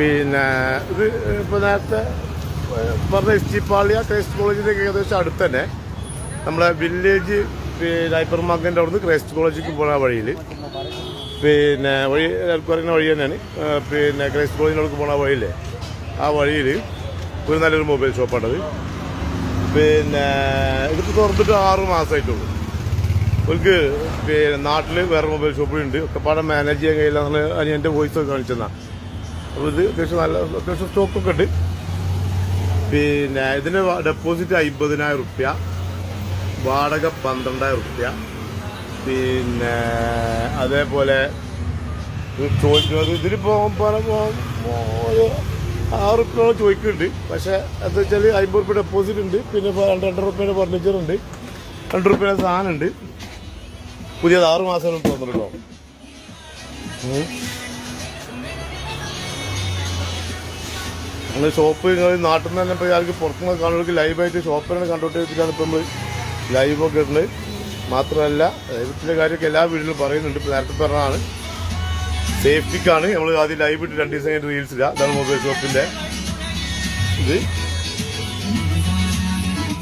പിന്നെ ഇത് ഇപ്പോൾ നേരത്തെ പറഞ്ഞ എസ്റ്റിപ്പാളിയ ക്രൈസ്റ്റ് കോളേജിൻ്റെ ഏകദേശം അടുത്ത് തന്നെ നമ്മളെ വില്ലേജ് പിന്നെ ഹൈപ്പർ മാർക്കറ്റിൻ്റെ അവിടുന്ന് ക്രൈസ്റ്റ് കോളേജിലേക്ക് പോകുന്ന വഴിയിൽ പിന്നെ വഴി എല്ലാവർക്കും അറിയുന്ന വഴി തന്നെയാണ്. പിന്നെ ക്രൈസ്റ്റ് കോളേജിനോട് പോകുന്ന വഴിയില്ലേ, ആ വഴിയിൽ ഒരു നല്ലൊരു മൊബൈൽ ഷോപ്പാണത്. പിന്നെ ഇതിപ്പോൾ തുറന്നിട്ട് 6 മാസമായിട്ടുള്ളൂ. അവർക്ക് പിന്നെ നാട്ടിൽ വേറെ മൊബൈൽ ഷോപ്പുകളുണ്ട്, ഒക്കെ പാടെ മാനേജ് ചെയ്യാൻ കഴിയില്ല എന്നുള്ള അനിയൻ്റെ വോയിസ് ഒക്കെ കാണിച്ചെന്നാണ്. അപ്പോൾ ഇത് അത്യാവശ്യം സ്റ്റോക്കൊക്കെ ഉണ്ട്. പിന്നെ ഇതിന് ഡെപ്പോസിറ്റ് 50,000 റുപ്യ, വാടക 12,000 റുപ്യ. പിന്നെ അതേപോലെ ചോദിക്കുന്നത് ഇതിലിപ്പോൾ ഒരു 6 റുപ്യോളം ചോദിക്കുന്നുണ്ട്. പക്ഷേ അത് വെച്ചാൽ 50 റുപ്യ ഡെപ്പോസിറ്റ് ഉണ്ട്, പിന്നെ 2 റുപ്യേൻ്റെ ഫർണിച്ചറുണ്ട്, 2 റുപ്യേൻ്റെ സാധനമുണ്ട്. പുതിയത് 6 മാസം തോന്നുന്നുണ്ടോ. നമ്മൾ ഷോപ്പ് നിങ്ങൾ നാട്ടിൽ നിന്ന് തന്നെ ഇപ്പോൾ ആൾക്ക് പുറത്തുനിന്ന് കാണുന്നവർക്ക് ലൈവായിട്ട് ഷോപ്പിലാണ് കണ്ടുകൊണ്ടിരിക്കുകയാണ് ഇപ്പോൾ നമ്മൾ ലൈവൊക്കെ ഉണ്ട്. മാത്രമല്ല ലൈവത്തിൻ്റെ കാര്യമൊക്കെ എല്ലാ വീട്ടിലും പറയുന്നുണ്ട്. ഇപ്പോൾ നേരത്തെ പറഞ്ഞതാണ് സേഫ്റ്റിക്കാണ് നമ്മൾ ആദ്യം ലൈവ് ഇട്ട് 2 ദിവസം കഴിഞ്ഞിട്ട് റീൽസ് ഇല്ല. അതാണ് മൊബൈൽ ഷോപ്പിൻ്റെ ഇത്.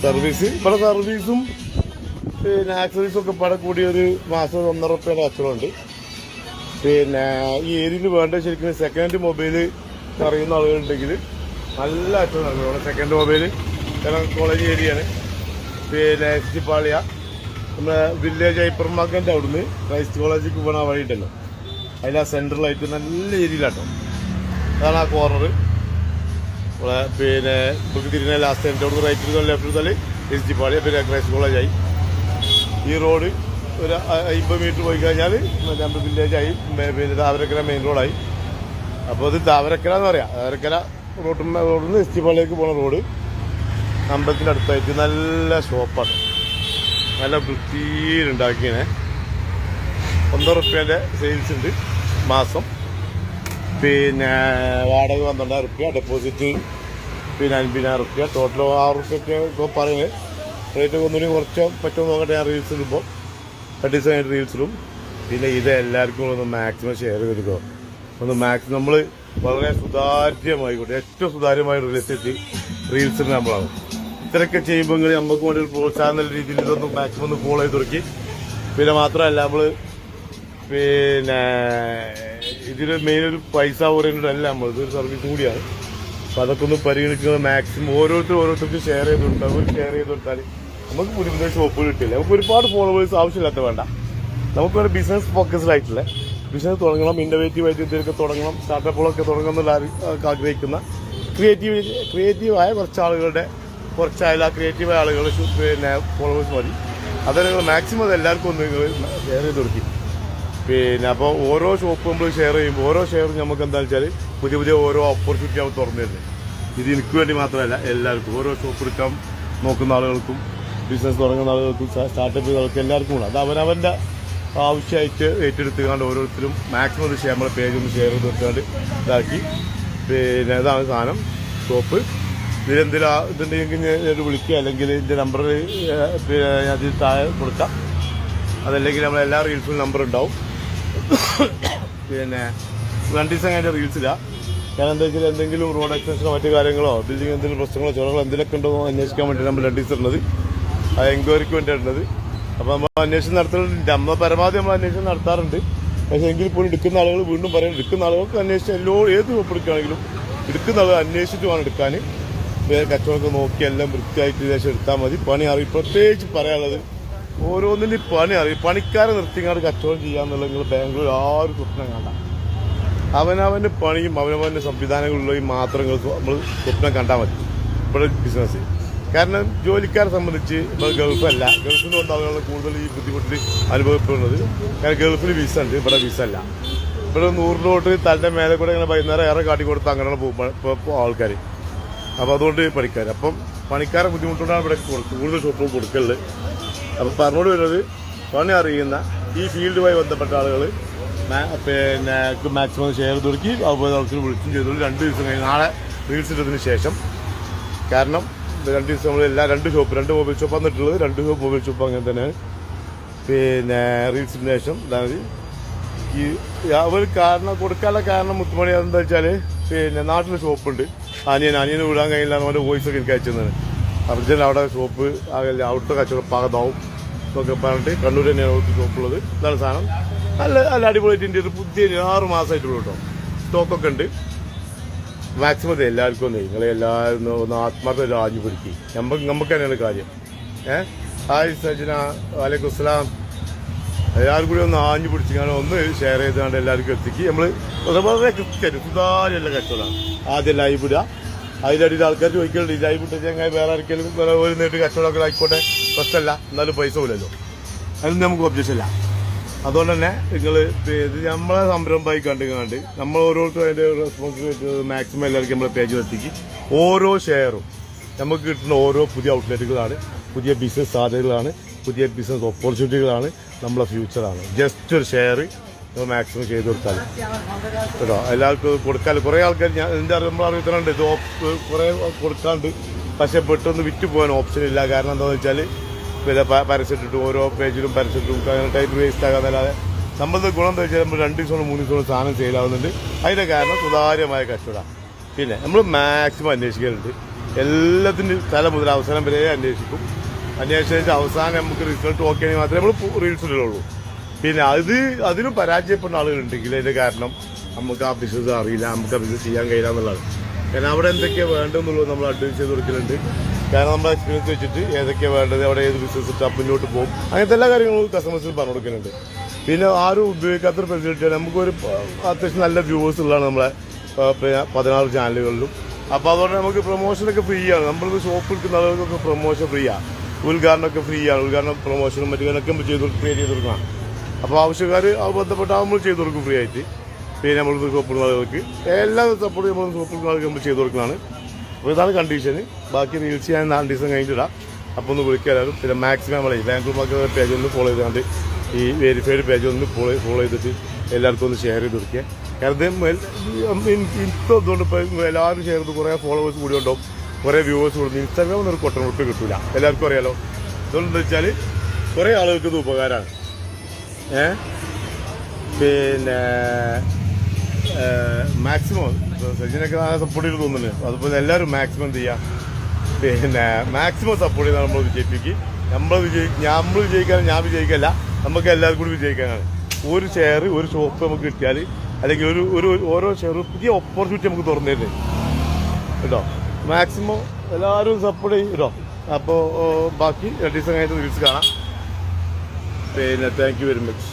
സർവീസ് ഇവിടെ സർവീസും പിന്നെ ആക്സറീസും ഒക്കെ പടം കൂടി ഒരു മാസം 1.5 റുപ്യേൻ്റെ കച്ചവടമുണ്ട്. പിന്നെ ഈ ഏരിയയിൽ വേണ്ട ശരിക്കും സെക്കൻഡ് മൊബൈൽ അറിയുന്ന ആളുകളുണ്ടെങ്കിൽ നല്ല കച്ചവടമാണ് ഇവിടെ സെക്കൻഡ് മൊബൈൽ. കാരണം കോളേജ് ഏരിയയാണ്. പിന്നെ എസ്റ്റിപ്പാളിയ നമ്മുടെ വില്ലേജ് ഹൈപ്പർ മാർക്കറ്റിൻ്റെ അവിടുന്ന് ക്രൈസ്റ്റ് കോളേജിലേക്ക് പോകണ വഴി ഉണ്ടല്ലോ, അതിലാ സെൻട്രലായിട്ട് നല്ല ഏരിയയിലാട്ടോ. അതാണ് ആ കോർണർ. ഇവിടെ പിന്നെ നമുക്ക് തിരിഞ്ഞ ലാസ്റ്റ് എൻ്റെ അവിടുന്ന് റൈറ്റ് എടുത്താൽ ലെഫ്റ്റ് എടുത്താൽ എസ്റ്റിപ്പാളിയ, പിന്നെ ക്രൈസ്റ്റ് കോളേജായി. ഈ റോഡ് ഒരു 50 മീറ്റർ പോയി കഴിഞ്ഞാൽ നമ്മുടെ വില്ലേജായി. പിന്നെ താവരക്കര മെയിൻ റോഡായി. അപ്പോൾ ഇത് താവരക്കര എന്ന് പറയാം. താവരക്കര റോഡിൽ നിന്ന് എസ്റ്റിപ്പാളിലേക്ക് പോകുന്ന റോഡ് അമ്പലത്തിൻ്റെ അടുത്തായിട്ട് നല്ല ഷോപ്പാണ്. നല്ല വൃത്തിയിലുണ്ടാക്കിയേ. 1.5 റുപ്യേൻ്റെ സെയിൽസ് ഉണ്ട് മാസം. പിന്നെ വാടക 12,000 റുപ്യ, ഡെപ്പോസിറ്റ് പിന്നെ 50,000 റുപ്യ, ടോട്ടൽ 6 റുപ്യൊക്കെ ഇപ്പോൾ പറയുന്നത്. റേറ്റ് ഒന്നുകൂടി കുറച്ച് പറ്റുമോ നോക്കട്ടെ. ഞാൻ റീൽസ് ഇടുമ്പോൾ 2 ദിവസം കഴിഞ്ഞിട്ട് റീൽസിലും. പിന്നെ ഇത് എല്ലാവർക്കും ഒന്ന് മാക്സിമം ഷെയർ ചെയ്തെടുക്കുക. ഒന്ന് മാക്സിമം നമ്മൾ വളരെ സുതാര്യമായിക്കോട്ടെ, ഏറ്റവും സുതാര്യമായ റിയൽ എസ്റ്റേറ്റ് റീൽസിന് നമ്മളാണ്. ഇത്രയൊക്കെ ചെയ്യുമ്പോൾ നമുക്ക് വേണ്ടി ഒരു പ്രോത്സാഹനം നല്ല രീതിയിൽ ഇതൊന്ന് മാക്സിമം ഒന്ന് ഫോളോ ചെയ്ത് തുടക്കി. പിന്നെ മാത്രമല്ല നമ്മൾ പിന്നെ ഇതിൽ മെയിൻ ഒരു പൈസ ഓറിയൻറ്റഡ് അല്ല, നമ്മൾ ഇതൊരു സർവീസ് കൂടിയാണ്. അപ്പോൾ അതൊക്കെ ഒന്ന് പരിഗണിക്കുന്നത് മാക്സിമം ഓരോരുത്തർക്കും ഷെയർ ചെയ്ത് കൊടുത്താൽ നമുക്ക് പുതിയ പുതിയ ഷോപ്പുകൾ കിട്ടില്ല. നമുക്ക് ഒരുപാട് ഫോളോവേഴ്സ് ആവശ്യമില്ലാത്ത വേണ്ട. നമുക്കൊരു ബിസിനസ് ഫോക്കസ്ഡ് ആയിട്ടുള്ള ബിസിനസ് തുടങ്ങണം, ഇന്നോവേറ്റീവായിട്ട് എന്തെങ്കിലുമൊക്കെ തുടങ്ങണം, സ്റ്റാർട്ടപ്പുകളൊക്കെ തുടങ്ങണം എന്നുള്ള ആഗ്രഹിക്കുന്ന ക്രിയേറ്റീവായ കുറച്ചായാലും ആ ക്രിയേറ്റീവായ ആളുകൾ പിന്നെ ഫോളോവേഴ്സ് മതി. അത് നിങ്ങൾ മാക്സിമം അത് എല്ലാവർക്കും ഒന്ന് ഷെയർ ചെയ്ത് കൊടുക്കും. പിന്നെ അപ്പോൾ ഓരോ ഷോപ്പ് നമ്മൾ ഷെയർ ചെയ്യുമ്പോൾ ഓരോ ഷെയറും നമുക്ക് എന്താണെന്ന് വെച്ചാൽ പുതിയ ഓരോ ഓപ്പർച്യൂണിറ്റി നമ്മൾ തുറന്നു തരുന്നത്. ഇത് എനിക്ക് വേണ്ടി മാത്രമല്ല, എല്ലാവർക്കും ഓരോ ഷോപ്പ് എടുക്കാൻ നോക്കുന്ന ആളുകൾക്കും ബിസിനസ് തുടങ്ങുന്ന ആളുകൾക്കും സ്റ്റാർട്ടപ്പുകൾക്കും എല്ലാവർക്കും ഉണ്ട്. അത് അവനവൻ്റെ ആവശ്യമായിട്ട് ഏറ്റെടുത്തുകൊണ്ട് ഓരോരുത്തരും മാക്സിമം ഒരു നമ്മുടെ പേജ് ഒന്ന് ഷെയർ ചെയ്ത് കൊടുക്കാണ്ട് ഇതാക്കി. പിന്നെ ഇതാണ് സാധനം ഷോപ്പ്. ഇതിലെന്തെങ്കിലും ഇതുണ്ടെങ്കിൽ ഞാൻ വിളിക്കുക, അല്ലെങ്കിൽ ഇതിൻ്റെ നമ്പർ പിന്നെ അതിൽ താഴെ കൊടുക്കാം. അതല്ലെങ്കിൽ നമ്മളെല്ലാ റീൽസിലും നമ്പർ ഉണ്ടാവും. പിന്നെ 2 ദിവസം കഴിഞ്ഞ റീൽസില്ല. കാരണം എന്താ വെച്ചാൽ എന്തെങ്കിലും റോഡ് എക്സ്റ്റൻഷനോ മറ്റു കാര്യങ്ങളോ ബിൽഡിംഗ് എന്തെങ്കിലും പ്രശ്നങ്ങളോ ചുരങ്ങളോ എന്തെങ്കിലുമൊക്കെ ഉണ്ടോ അന്വേഷിക്കാൻ വേണ്ടി നമ്മൾ 2 ദിവസം ഉള്ളത്, ആ എൻക്വയറിക്ക് വേണ്ടിയിട്ടുള്ളത്. അപ്പോൾ നമ്മൾ അന്വേഷണം നടത്തുന്നുണ്ട്. നമ്മൾ പരമാവധി നമ്മൾ അന്വേഷണം നടത്താറുണ്ട്. പക്ഷേ എങ്കിൽ പോലും എടുക്കുന്ന ആളുകൾ വീണ്ടും പറയും, എടുക്കുന്ന ആളുകൾക്ക് അന്വേഷിച്ച് ഏത് ഷോപ്പ് എടുക്കുകയാണെങ്കിലും എടുക്കുന്ന ആളുകൾ അന്വേഷിച്ചിട്ട് വേണം എടുക്കാൻ. കച്ചവടമൊക്കെ നോക്കി എല്ലാം വൃത്തിയായിട്ട് ശേഷം എടുത്താൽ മതി. പണി അറിയും. പ്രത്യേകിച്ച് പറയാനുള്ളത് ഓരോന്നിൻ്റെ പണി അറിയും. പണിക്കാരെ നിർത്തിങ്ങാണ്ട് കച്ചവടം ചെയ്യാന്നുള്ളത് നിങ്ങൾ ബാംഗ്ലൂർ ആരും സ്വപ്നം കണ്ട. അവനവൻ്റെ പണിയും അവനവൻ്റെ സംവിധാനങ്ങളുള്ളതും മാത്രം നമ്മൾ സ്വപ്നം കണ്ടാൽ മതി ഇവിടെ ബിസിനസ്. കാരണം ജോലിക്കാരെ സംബന്ധിച്ച് ഇപ്പോൾ ഗൾഫല്ല, ഗൾഫിൽ നിന്ന് കൊണ്ടാവുകയാണ് കൂടുതൽ ഈ ബുദ്ധിമുട്ടിൽ അനുഭവപ്പെടുന്നത്. കാരണം ഗൾഫിൽ വിസ ഉണ്ട്, ഇവിടെ വിസ അല്ല. ഇവിടെ 100 നോട്ട് തൻ്റെ മേലെ കൂടെ ഇങ്ങനെ വൈകുന്നേരം ഏറെ കാട്ടിക്കൊടുത്ത് അങ്ങനെയാണ് പോകുമ്പോൾ ആൾക്കാർ. അപ്പോൾ അതുകൊണ്ട് പണിക്കാർ, അപ്പം പണിക്കാരെ ബുദ്ധിമുട്ടുകൊണ്ടാണ് ഇവിടെ കൂടുതൽ ഷോപ്പുകൾ കൊടുക്കലുള്ളത്. അപ്പം പറഞ്ഞുകൊണ്ട് വരുന്നത് പണി അറിയുന്ന ഈ ഫീൽഡുമായി ബന്ധപ്പെട്ട ആളുകൾ പിന്നെ മാക്സിമം ഷെയർ തുടക്കി അതുപോലെ ആൾക്കാർ വിളിച്ചും ചെയ്തോളൂ. 2 ദിവസം കഴിഞ്ഞ് നാളെ റീൽസ് ഇട്ടതിന് ശേഷം. കാരണം 2 ദിവസം നമ്മൾ എല്ലാ 2 മൊബൈൽ ഷോപ്പ് വന്നിട്ടുള്ളത്. 2 മൊബൈൽ ഷോപ്പ് അങ്ങനെ തന്നെയാണ്. പിന്നെ റീൽസിന് ശേഷം ഈ അവർ കാരണം കൊടുക്കാനുള്ള കാരണം മുത്തുമണി എന്താ വെച്ചാൽ പിന്നെ നാട്ടിൽ ഷോപ്പുണ്ട്. അനിയന് വിടാൻ കഴിയില്ല അവൻ്റെ വോയിസൊക്കെ എനിക്ക് അയച്ചതാണ്. അർജന്റ് അവിടെ ഷോപ്പ് അവിടുത്തെ കച്ചവടം പാകത്താവും എന്നൊക്കെ പറഞ്ഞിട്ട് കണ്ണൂർ തന്നെയാണ് അവിടുത്തെ ഷോപ്പുള്ളത്. ഇതാണ് സാധനം. നല്ല അടിപൊളിയായിട്ട് ഇന്ത്യയിൽ പുതിയ 6 മാസമായിട്ടുള്ളൂ കേട്ടോ. സ്റ്റോക്കൊക്കെ ഉണ്ട്. മാക്സിമം എല്ലാവർക്കും ഒന്ന് നിങ്ങളെല്ലാവരും ഒന്ന് ആത്മാർത്ഥം ആഞ്ഞു പിടിക്കും. നമുക്ക് തന്നെയാണ് കാര്യം. ഹായ് സജിന, വലൈക്കും അസ്സലാം. എല്ലാവരും കൂടി ഒന്ന് ആഞ്ഞു പിടിച്ചിങ്ങനെ ഒന്ന് ഷെയർ ചെയ്തുകൊണ്ട് എല്ലാവർക്കും എത്തിക്ക്. നമ്മൾ വളരെ കൃത്യമായിട്ട് സുതാര്യല്ല കച്ചവടമാണ്. ആദ്യം ലൈവ് ഇടുക. അതിൻ്റെ അടിയിൽ ആൾക്കാർ ചോദിക്കലുണ്ട് ഈ ലൈവ് ഇട്ട ചങ്ങായി വേറെ ആർക്കെങ്കിലും വേറെ ഒരു നേരിട്ട് കച്ചവടമൊക്കെ ആയിക്കോട്ടെ, പ്രശ്നമല്ല, എന്നാലും പൈസ പോലല്ലോ, അതിന് നമുക്ക് ഒബ്ജക്ഷൻ ഇല്ല. അതുകൊണ്ട് തന്നെ നിങ്ങൾ ഇത് നമ്മളെ സംരംഭമായി കണ്ട് നമ്മൾ ഓരോരുത്തരും അതിൻ്റെ റെസ്പോൺസിബിലിറ്റി മാക്സിമം എല്ലാവർക്കും നമ്മളെ പേജിൽ എത്തിക്കും. ഓരോ ഷെയറും നമുക്ക് കിട്ടുന്ന ഓരോ പുതിയ ഔട്ട്ലെറ്റുകളാണ്, പുതിയ ബിസിനസ് സാധ്യതകളാണ്, പുതിയ ബിസിനസ് ഓപ്പർച്യൂണിറ്റികളാണ്, നമ്മളെ ഫ്യൂച്ചറാണ്. ജസ്റ്റ് ഒരു ഷെയർ മാക്സിമം ചെയ്ത് കൊടുത്താൽ കേട്ടോ. എല്ലാവർക്കും കൊടുക്കാൻ കുറേ ആൾക്കാർ എൻ്റെ നമ്മൾ അറിയത്തിലുണ്ട്. ഇത് കുറേ കൊടുക്കാണ്ട്, പക്ഷെ പെട്ടെന്ന് വിറ്റ് പോകാൻ ഓപ്ഷൻ ഇല്ല. കാരണം എന്താണെന്ന് വെച്ചാൽ പിന്നെ പരസ്യമിട്ടിട്ട് ഓരോ പേജിലും പരസ്യമിട്ടും ടൈം വേസ്റ്റ് ആകാന്നല്ലാതെ നമ്മളത് ഗുണം എന്താ വെച്ചാൽ നമ്മൾ 2 ദിവസം 3 ദിവസം സാധനം സെയിലാവുന്നുണ്ട്. അതിൻ്റെ കാരണം സുതാര്യമായ കച്ചവടമാണ്. പിന്നെ നമ്മൾ മാക്സിമം അന്വേഷിക്കലുണ്ട്. എല്ലാത്തിൻ്റെ തല മുതൽ അവസാനം വരെ അന്വേഷിക്കും. അന്വേഷിച്ച് അവസാനം നമുക്ക് റിസൾട്ട് ഓക്കെ ആണെങ്കിൽ മാത്രമേ നമ്മൾ റീൽസ് ഇടുള്ളൂ. പിന്നെ അതിനും പരാജയപ്പെടുന്ന ആളുകളുണ്ടെങ്കിൽ അതിൻ്റെ കാരണം നമുക്ക് ആ ബിസിനസ് അറിയില്ല, നമുക്ക് ആ ബിസിനസ് ചെയ്യാൻ കഴിയില്ല എന്നുള്ളതാണ്. കാരണം അവിടെ എന്തൊക്കെയാണ് വേണ്ടതെന്നുള്ളത് നമ്മൾ അഡ്വൈസ് ചെയ്ത് കൊടുക്കലുണ്ട്. കാരണം നമ്മുടെ എക്സ്പീരിയൻസ് വെച്ചിട്ട് ഏതൊക്കെയാണ് വേണ്ടത്, അവിടെ ഏത് ബിസിനസ് ഇട്ടാൽ മുന്നോട്ട് പോകും, അങ്ങനത്തെ എല്ലാ കാര്യങ്ങളും കസ്റ്റമേഴ്സിന് പറഞ്ഞു കൊടുക്കുന്നുണ്ട്. പിന്നെ ആരും ഉപയോഗിക്കാത്തൊരു ഫെസിലിറ്റിയാണ്. നമുക്കൊരു അത്യാവശ്യം നല്ല വ്യൂവേഴ്സ് ഉള്ളതാണ് നമ്മളെ 16 ചാനലുകളിലും. അപ്പോൾ അതുകൊണ്ട് നമുക്ക് പ്രൊമോഷനൊക്കെ ഫ്രീ ആണ്. നമ്മളിത് ഷോപ്പ് എടുക്കുന്ന ആളുകൾക്കൊക്കെ പ്രൊമോഷൻ ഫ്രീ ആണ്. ഉദ്ഘാടനമൊക്കെ ഫ്രീ ആണ്. ഉദ്ഘാടനം പ്രൊമോഷനും മറ്റൊക്കെ നമ്മൾ ക്രിയേറ്റ് ചെയ്ത് കൊടുക്കണം. അപ്പോൾ ആവശ്യക്കാർ ബന്ധപ്പെട്ട് നമ്മൾ ചെയ്ത് കൊടുക്കും ഫ്രീ ആയിട്ട്. പിന്നെ നമ്മൾ സോപ്പിടുന്ന ആളുകൾക്ക് എല്ലാ സപ്പോർട്ടും നമ്മൾ സോപ്പിടുന്ന ആളുകൾക്ക് നമ്മൾ ചെയ്ത് കൊടുക്കുന്നതാണ്. അപ്പോൾ ഇതാണ് കണ്ടീഷന്. ബാക്കി റീൽസ് ഞാൻ 4 ദിവസം കഴിഞ്ഞിടാം. അപ്പോൾ ഒന്ന് വിളിക്കാനും. പിന്നെ മാക്സിമം നമ്മളെ ബാംഗ്ലൂർ മാർക്കറ്റ് പേജ് ഒന്ന് ഫോളോ ചെയ്തുകൊണ്ട് ഈ വെരിഫൈഡ് പേജ് ഒന്ന് ഫോളോ ചെയ്തിട്ട് എല്ലാവർക്കും ഒന്ന് ഷെയർ ചെയ്ത് കൊടുക്കുക. കാരണം ഇപ്പോൾ അതുകൊണ്ട് ഇപ്പോൾ എല്ലാവരും ഷെയർ ചെയ്ത് കുറേ ഫോളോവേഴ്സ് കൂടി ഉണ്ടാവും, കുറേ വ്യൂവേഴ്സ് കൊടുക്കും. ഇൻസ്റ്റാഗ്രാമിൽ ഒരു കൊട്ടനോട്ട് കിട്ടില്ല, എല്ലാവർക്കും അറിയാലോ. അതുകൊണ്ടെന്ന് വെച്ചാൽ കുറേ ആളുകൾക്ക് ഇത് ഉപകാരമാണ്. പിന്നെ മാക്സിമം സജിനൊക്കെ സപ്പോർട്ട് ചെയ്ത് തോന്നുന്നുണ്ട്. അതുപോലെ എല്ലാവരും മാക്സിമം എന്ത് ചെയ്യുക, പിന്നെ മാക്സിമം സപ്പോർട്ട് ചെയ്താൽ നമ്മൾ വിജയിപ്പിക്കും. നമ്മൾ വിജയിക്കാനും ഞാൻ വിജയിക്കല്ല, നമുക്ക് എല്ലാവർക്കും കൂടി വിജയിക്കാനാണ്. ഒരു ഷെയർ ഒരു ഷോപ്പ് നമുക്ക് കിട്ടിയാൽ അല്ലെങ്കിൽ ഓരോ ഷെയർ പുതിയ ഓപ്പർച്യൂണിറ്റി നമുക്ക് തുറന്നു തരുന്നത് കേട്ടോ. മാക്സിമം എല്ലാവരും സപ്പോർട്ട് ചെയ്യും കേട്ടോ. അപ്പോൾ ബാക്കി 2 ദിവസം കഴിഞ്ഞിട്ട് റീൽസ് കാണാം. പിന്നെ താങ്ക് യു വെരി മച്ച്.